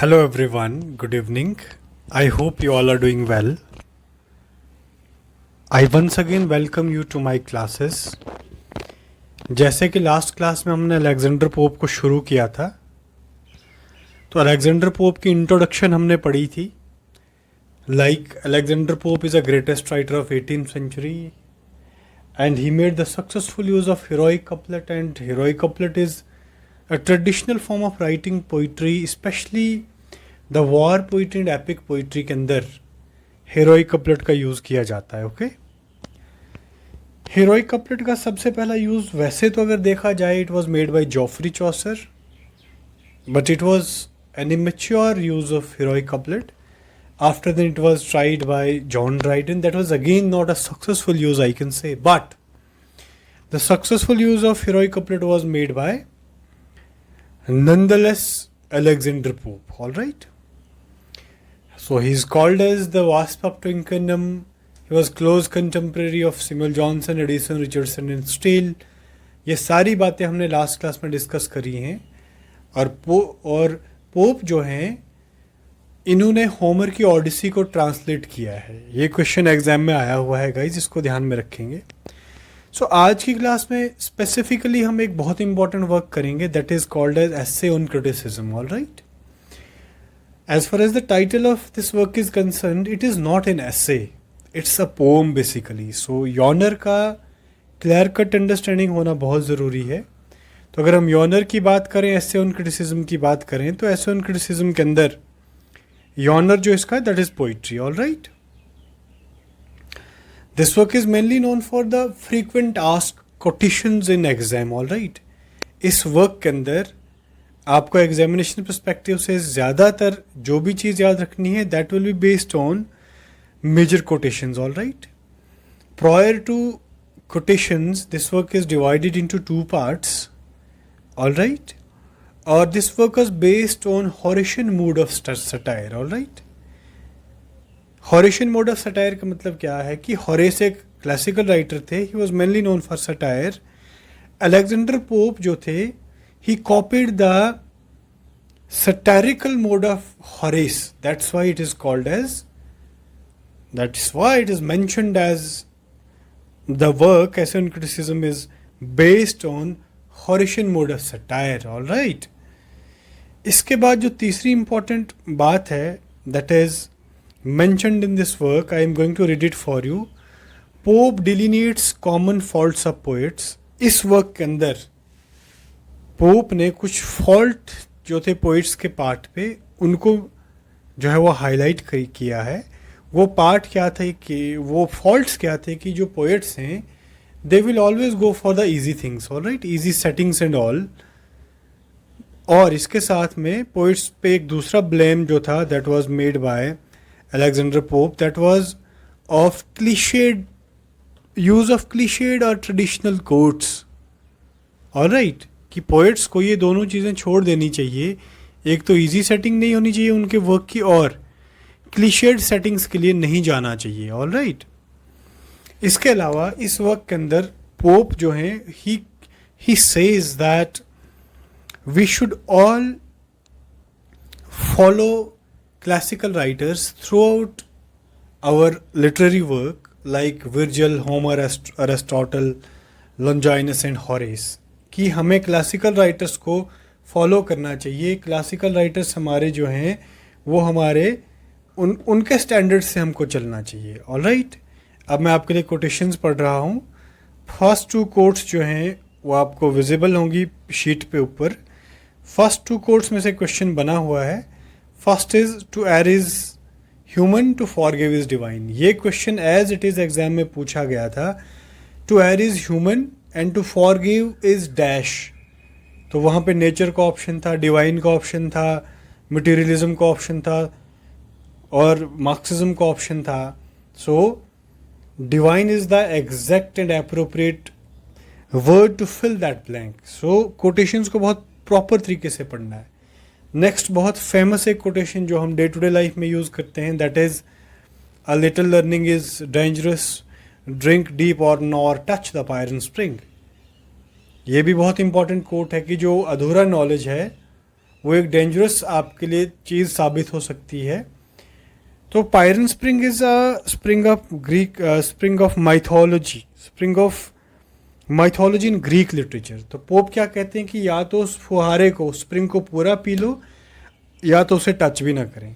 Hello everyone, good evening. I hope you all are doing well. I once again welcome you to my classes. जैसे कि last class में हमने Alexander pope को शुरू किया था, तो अलेक्जेंडर पोप की इंट्रोडक्शन हमने पढ़ी थी. Like Alexander pope is a greatest writer of 18th century and he made the successful use of heroic couplet, and heroic couplet is a traditional form of writing poetry, especially the war poetry and epic poetry के अंदर heroic couplet का use किया जाता है. Okay, heroic couplet का सबसे पहला use वैसे तो अगर देखा जाए it was made by Geoffrey Chaucer, but it was an immature use of heroic couplet. After then it was tried by John Dryden. That was again not a successful use I can say, but the successful use of heroic couplet was made by nonetheless Alexander Pope. All right. So he is called as the Wasp of Twickenham. He was close contemporary of Samuel Johnson, Addison, Richardson and Steele. ये सारी बातें हमने last class में discuss करी हैं. और pope जो हैं इन्होंने होमर की ओडिसी को ट्रांसलेट किया है. ये क्वेश्चन एग्जाम में आया हुआ है गाइज, इसको ध्यान में रखेंगे. सो आज की क्लास में स्पेसिफिकली हम एक बहुत इंपॉर्टेंट वर्क करेंगे that is called as essay on criticism. All right. As far as the title of this work is concerned, it is not an essay, it's a poem basically. So यॉनर का clear cut understanding होना बहुत ज़रूरी है. तो अगर हम यॉनर की बात करें, एसे ऑन क्रिटिसिज्म की बात करें, तो एसे ऑन क्रिटिसिज्म के अंदर यॉनर जो इसका that is poetry. All right. This work is mainly known for the frequent ask quotations in exam. All right. इस वर्क के अंदर आपको एग्जामिनेशन पर्सपेक्टिव से ज़्यादातर जो भी चीज़ याद रखनी है that will be based on major quotations. All right. Prior to quotations this work is divided into 2 parts. All right. और this work is based on Horatian mood of satire. All right. Horatian mode of satire का मतलब क्या है कि Horace एक classical writer थे. He was mainly known for satire. Alexander pope जो थे he copied the satirical mode of Horace. That's why it is mentioned as the work Essay on Criticism is based on Horatian mode of satire. All right. इसके बाद जो तीसरी important बात है that is mentioned in this work, I am going to read it for you. Pope delineates common faults of poets. इस work के अंदर pope ने कुछ फॉल्ट जो थे पोइट्स के पार्ट पे उनको जो है वो हाईलाइट किया है. वो पार्ट क्या थे कि वो फॉल्ट्स क्या थे कि जो पोइट्स हैं they will always go for the easy things. All right. Easy settings and all. और इसके साथ में पोइट्स पे एक दूसरा ब्लेम जो था that was made by Alexander pope, that was of clichéd use of clichéd और ट्रेडिशनल कोट्स. All right. कि पोइट्स को ये दोनों चीज़ें छोड़ देनी चाहिए. एक तो इजी सेटिंग नहीं होनी चाहिए उनके वर्क की, और क्लीशेड सेटिंग्स के लिए नहीं जाना चाहिए. All right. इसके अलावा इस वर्क के अंदर पोप जो हैं he says that we should all follow classical writers throughout our literary work like Virgil, Homer, Aristotle, Longinus and Horace. कि हमें क्लासिकल राइटर्स को फॉलो करना चाहिए. क्लासिकल राइटर्स हमारे जो हैं वो हमारे उनके स्टैंडर्ड से हमको चलना चाहिए. All right. अब मैं आपके लिए कोटेशंस पढ़ रहा हूँ. फर्स्ट 2 कोट्स जो हैं वो आपको विजिबल होंगी शीट पे ऊपर. फर्स्ट 2 कोट्स में से क्वेश्चन बना हुआ है. First is to err is human to forgive is divine. ये question as it is exam में पूछा गया था. To err is human and to forgive is dash. तो वहाँ पे नेचर का ऑप्शन था, डिवाइन का ऑप्शन था, मटेरियलिज्म का ऑप्शन था और मार्क्सिज्म का ऑप्शन था. So divine is the exact and appropriate word to fill that blank. So quotations को बहुत प्रॉपर तरीके से पढ़ना है. नेक्स्ट बहुत फेमस एक कोटेशन जो हम डे टू डे लाइफ में यूज़ करते हैं that is a little learning is dangerous, drink deep और nor touch the Pierian spring. ये भी बहुत इंपॉर्टेंट कोट है कि जो अधूरा नॉलेज है वो एक डेंजरस आपके लिए चीज़ साबित हो सकती है। तो पायरन spring is a spring of Greek, spring of mythology, spring of mythology in Greek literature. तो पोप क्या कहते हैं कि या तो उस फुहारे को, स्प्रिंग को पूरा पी लो, या तो उसे टच भी ना करें।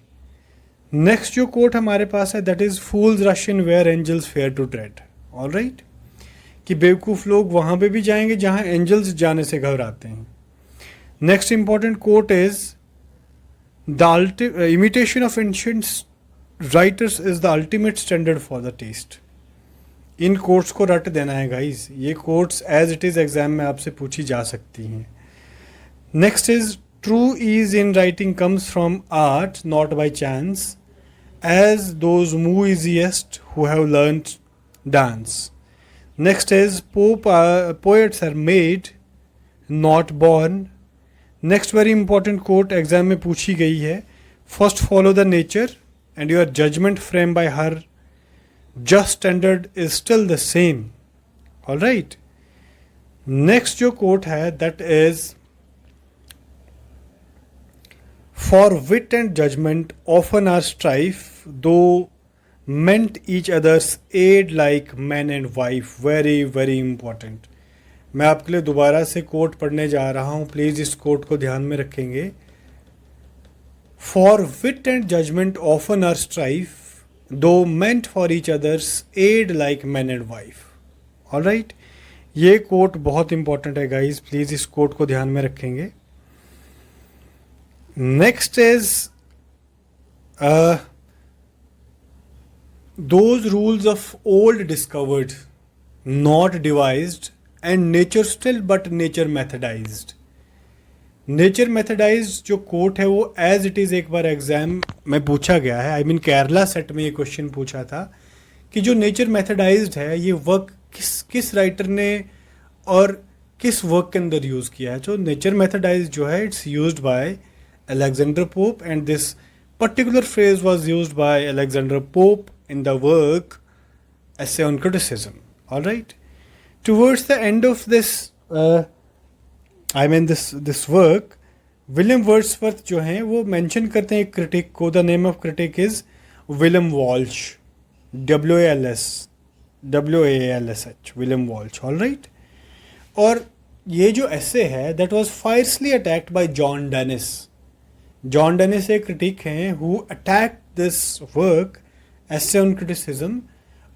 नेक्स्ट जो कोट हमारे पास है that is fools rush in where angels fear to tread. Alright, कि बेवकूफ़ लोग वहाँ पे भी जाएंगे जहाँ एंजल्स जाने से घबराते हैं। Next important quote is the imitation of ancient writers is the ultimate standard for the test. इन कोट्स को रट देना है गाइस, ये quotes as it is exam में आपसे पूछी जा सकती हैं। Next is true ease in writing comes from art not by chance, as those move easiest who have learned dance. Next is poets are made not born. Next very important coat exam में पूछी गई है, first follow the nature and your judgement frame by her just standard is still the same. All right. Next जो quote है that is for wit and judgment often are strife though meant each other's aid like man and wife. Very very important. मैं आपके लिए दोबारा से coat पढ़ने जा रहा हूँ, प्लीज इस कोट को ध्यान में रखेंगे। For wit and judgment often are strife though meant for each other's aid like man and wife. All right, ये कोट बहुत इंपॉर्टेंट है गाइज, प्लीज इस कोट को ध्यान में रखेंगे। Next is those rules of old discovered not devised and nature still but nature methodized. Nature methodize जो quote है वो एज इट इज़ एक बार एग्जाम में पूछा गया है। आई मीन केरला सेट में ये क्वेश्चन पूछा था कि जो नेचर मैथडाइज्ड है ये वर्क किस राइटर ने और किस वर्क के अंदर यूज़ किया है। तो नेचर मैथडाइज जो है it's used by Alexander Pope and this particular phrase was used by Alexander Pope in the work essay on Criticism. Alright, towards the end of this this work William Wordsworth जो हैं वो mention करते हैं एक critic को। The name of critic is William Walsh, WALSH, William Walsh. All right, और ये जो ऐसे है that was fiercely attacked by John Dennis. John Dennis एक क्रिटिक हैं who attacked this work essay on criticism.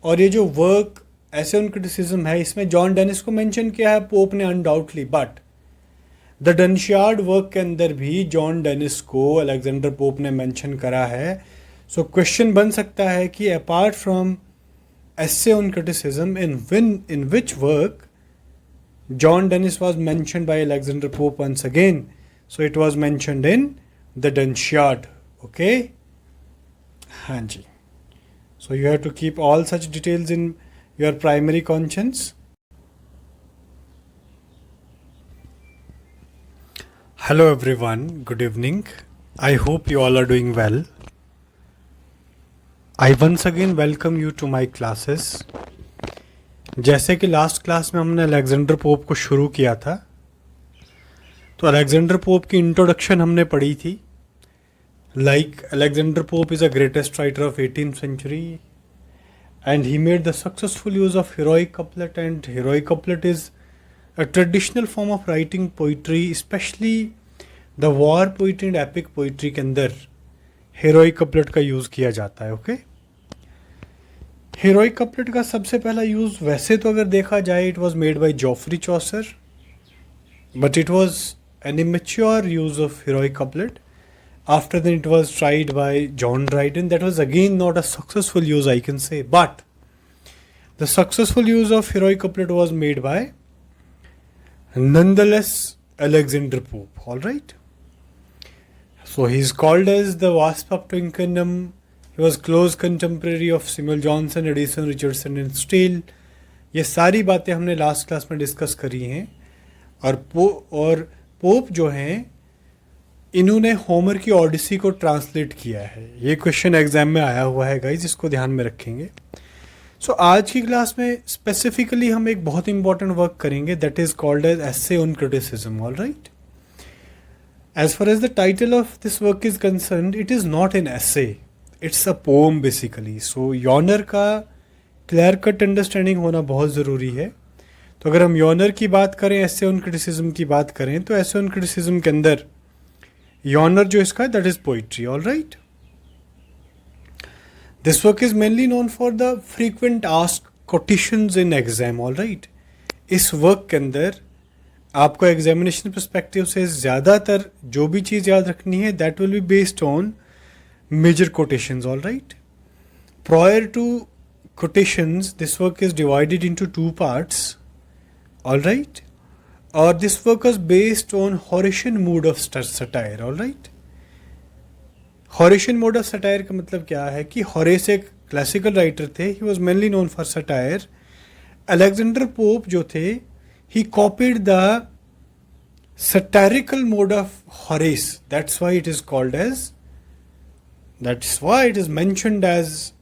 और ये जो वर्क एसे ऑन क्रिटिसिज्म है इसमें जॉन डेनिस को मेंशन किया है पोप ने undoubtedly, but the Dunciad work के अंदर भी जॉन डेनिस को अलेक्जेंडर पोप ने मेंशन करा है। सो क्वेश्चन बन सकता है कि apart from essay on criticism in which work John Dennis was mentioned by Alexander Pope once again. So it was mentioned in the Dunciad. Okay, हाँ जी। So you have to keep all such details in your primary conscience. Hello everyone, good evening. I hope you all are doing well. I once again welcome you to my classes. जैसे कि last class में हमने Alexander pope को शुरू किया था, तो Alexander pope की इंट्रोडक्शन हमने पढ़ी थी। Like Alexander pope is a greatest writer of 18th century and he made the successful use of heroic couplet, and heroic couplet is a traditional form of writing poetry, especially the war poetry and epic poetry के अंदर heroic couplet का use किया जाता है। Okay, heroic couplet का सबसे पहला use वैसे तो अगर देखा जाए it was made by Geoffrey Chaucer, but it was an immature use of heroic couplet. After that it was tried by John Dryden. That was again not a successful use, I can say, but the successful use of heroic couplet was made by nonetheless Alexander Pope. All right, so he is called as the Wasp of Twickenham. He was close contemporary of Samuel Johnson, Addison, Richardson and Steele. ये सारी बातें हमने last class में discuss करी हैं। और pope जो हैं इन्होंने होमर की ओडिसी को ट्रांसलेट किया है। ये क्वेश्चन एग्जाम में आया हुआ है गाइज, इसको ध्यान में रखेंगे। सो आज की क्लास में स्पेसिफिकली हम एक बहुत इंपॉर्टेंट वर्क करेंगे that is called as essay on criticism. All right, As far as the title of this work is concerned, it is not an essay, it's a poem basically. So यॉनर का clear cut understanding होना बहुत ज़रूरी है. तो अगर हम यॉनर की बात करें, एसे ऑन क्रिटिसिज्म की बात करें, तो एसे ऑन क्रिटिसिज्म के अंदर यॉनर जो इसका that is poetry. All right, this work is mainly known for the frequent ask quotations in exam. All right, इस वर्क के अंदर आपको एग्जामिनेशन परस्पेक्टिव से ज़्यादातर जो भी चीज़ याद रखनी है that will be based on major quotations. All right, prior to quotations, this work is divided into two parts. All right, or this work is based on Horatian mode of satire. All right, Horatian mode of satire का मतलब क्या है कि Horace एक classical writer थे. he was mainly known for satire. Alexander Pope जो थे, he copied the satirical mode of Horace. That's why it is mentioned as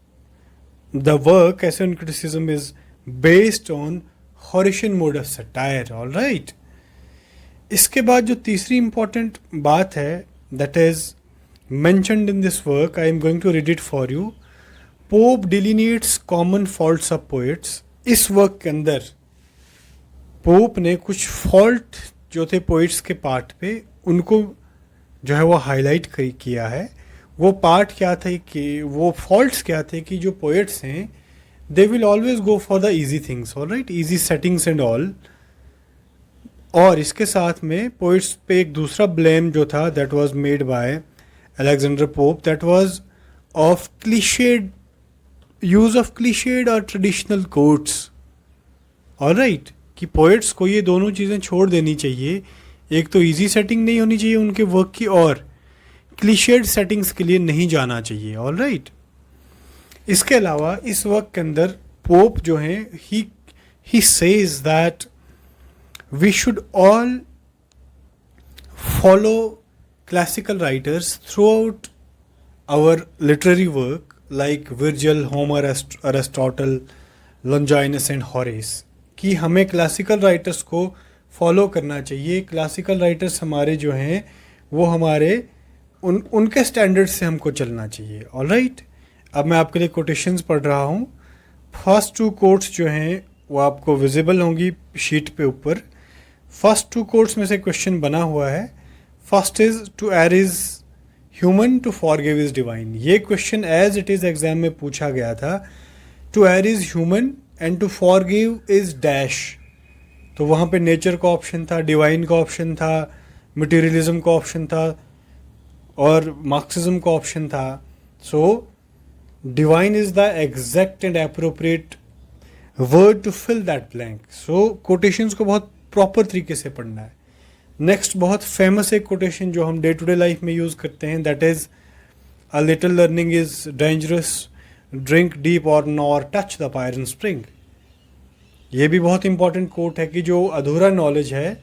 the work Essay on Criticism is based on Horatian mode of satire. All right, इसके बाद जो तीसरी important बात है that is mentioned in this work, I am going to read it for you. Pope delineates common faults of poets. इस work के अंदर pope ने कुछ फॉल्ट जो थे पोइट्स के पार्ट पे, उनको जो है वो हाईलाइट किया है. वो पार्ट क्या थे कि वो फॉल्ट्स क्या थे कि जो पोएट्स हैं they will always go for the easy things. All right, easy settings and all. और इसके साथ में पोएट्स पे एक दूसरा ब्लेम जो था that was made by Alexander pope, that was of clichéd use of clichéd और ट्रेडिशनल कोट्स. ऑल राइट, कि पोएट्स को ये दोनों चीज़ें छोड़ देनी चाहिए. एक तो इजी सेटिंग नहीं होनी चाहिए उनके वर्क की, और क्लीशेड सेटिंग्स के लिए नहीं जाना चाहिए. ऑल राइट, इसके अलावा इस वर्क के अंदर पोप जो हैं he says that we should all follow classical writers throughout our literary work like Virgil, Homer, Aristotle, Longinus and Horace, कि हमें क्लासिकल राइटर्स को फॉलो करना चाहिए. क्लासिकल राइटर्स हमारे जो हैं वो हमारे उनके स्टैंडर्ड से हमको चलना चाहिए. ऑल राइट, अब मैं आपके लिए कोटेशंस पढ़ रहा हूँ. फर्स्ट टू कोट्स जो हैं वो आपको विजिबल होंगी शीट पे ऊपर. फर्स्ट टू कोट्स में से क्वेश्चन बना हुआ है. First is to err is human to forgive is divine. ये question as it is exam में पूछा गया था. To err is human and to forgive is dash. तो वहाँ पे नेचर का ऑप्शन था, डिवाइन का ऑप्शन था, मटेरियलिज्म का ऑप्शन था और मार्क्सिज्म का ऑप्शन था. So divine is the exact and appropriate word to fill that blank. So quotations को बहुत प्रॉपर तरीके से पढ़ना है. नेक्स्ट बहुत फेमस एक कोटेशन जो हम डे टू डे लाइफ में यूज़ करते हैं, that is a little learning is dangerous, drink deep और nor touch the Pierian spring. ये भी बहुत इंपॉर्टेंट कोट है कि जो अधूरा नॉलेज है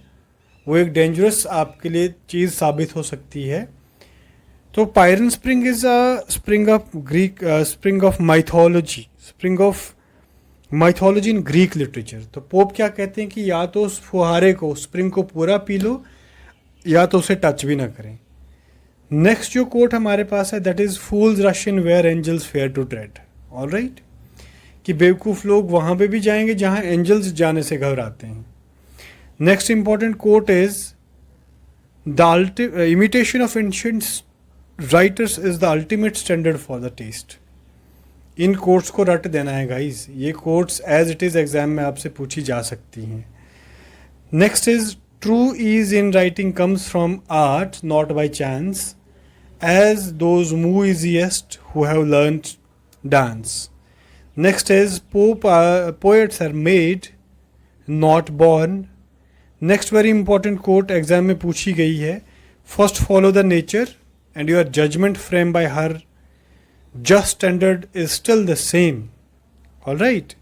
वो एक डेंजरस आपके लिए चीज़ साबित हो सकती है. तो पायरन spring is a spring of Greek, spring of mythology, spring of mythology in Greek literature. तो पोप क्या कहते हैं कि या तो उस फुहारे को, स्प्रिंग को पूरा पी लो, या तो उसे टच भी ना करें. नेक्स्ट जो कोट हमारे पास है that is fools rush in where angels fear to tread. All right, कि बेवकूफ़ लोग वहाँ पे भी जाएंगे जहाँ एंजल्स जाने से घबराते हैं. Next important quote is the imitation of ancient writers is the ultimate standard for the test. इन कोट्स को रट देना है गाइस. ये quotes as it is exam में आपसे पूछी जा सकती हैं. Next is true ease in writing comes from art not by chance, as those move easiest who have learned dance. Next is poets are made not born. Next very important coat exam में पूछी गई है. First follow the nature and your judgment framed by her just standard is still the same. All right,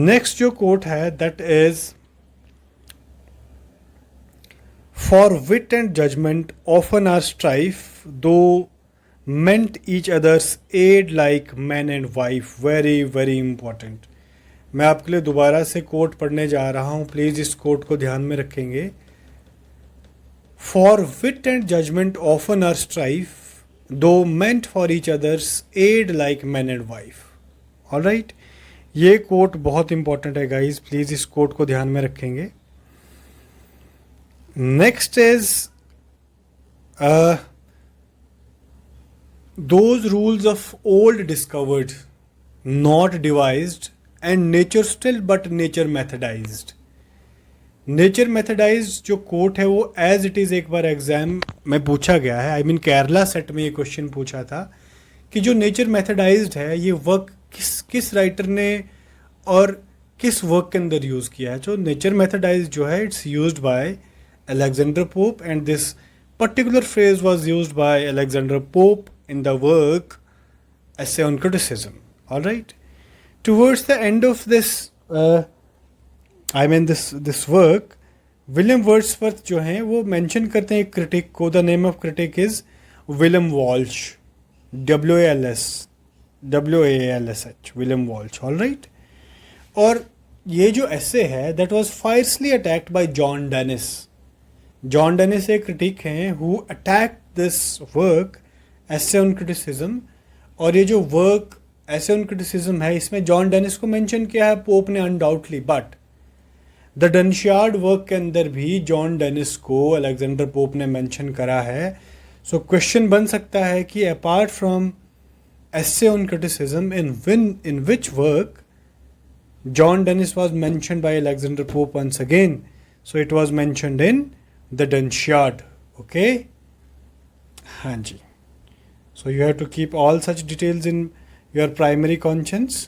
next जो quote है that is for wit and judgment often are strife though meant each other's aid like man and wife. very very important. मैं आपके लिए दोबारा से coat पढ़ने जा रहा हूँ, प्लीज़ इस कोट को ध्यान में रखेंगे. For wit and judgment often are strife, though meant for each other's aid like man and wife. Alright, ये कोट बहुत इंपॉर्टेंट है गाइज, प्लीज इस कोट को ध्यान में रखेंगे. Next is those rules of old discovered, not devised, and nature still but nature methodized. Nature methodize जो quote है वो एज इट इज़ एक बार एग्जाम में पूछा गया है. आई मीन केरला सेट में ये क्वेश्चन पूछा था कि जो नेचर मेथडाइज्ड है ये वर्क किस राइटर ने और किस वर्क के अंदर यूज़ किया है. जो नेचर मेथडाइज जो है it's used by Alexander Pope, and this particular phrase was used by Alexander Pope in the work Essay on Criticism. All right. Towards the end of this, this work, William Wordsworth जो हैं वो mention करते हैं एक critic को. The name of critic is William Walsh, W-A-L-S-H, William Walsh. All right. और ये जो essay है that was fiercely attacked by John Dennis. John Dennis एक क्रिटिक हैं who attack this work essay on criticism. और ये जो वर्क एसे ऑन क्रिटिसिज्म है इसमें जॉन डेनिस को मेंशन किया है पोप ने undoubtedly, but the Dunciad work के अंदर भी जॉन डेनिस को अलेक्जेंडर पोप ने मेंशन करा है. सो क्वेश्चन बन सकता है कि apart from essay on criticism in which work John Dennis was mentioned by Alexander Pope once again. So it was mentioned in the Dunciad. Okay, हाँ जी. So you have to keep all such details in your primary conscience.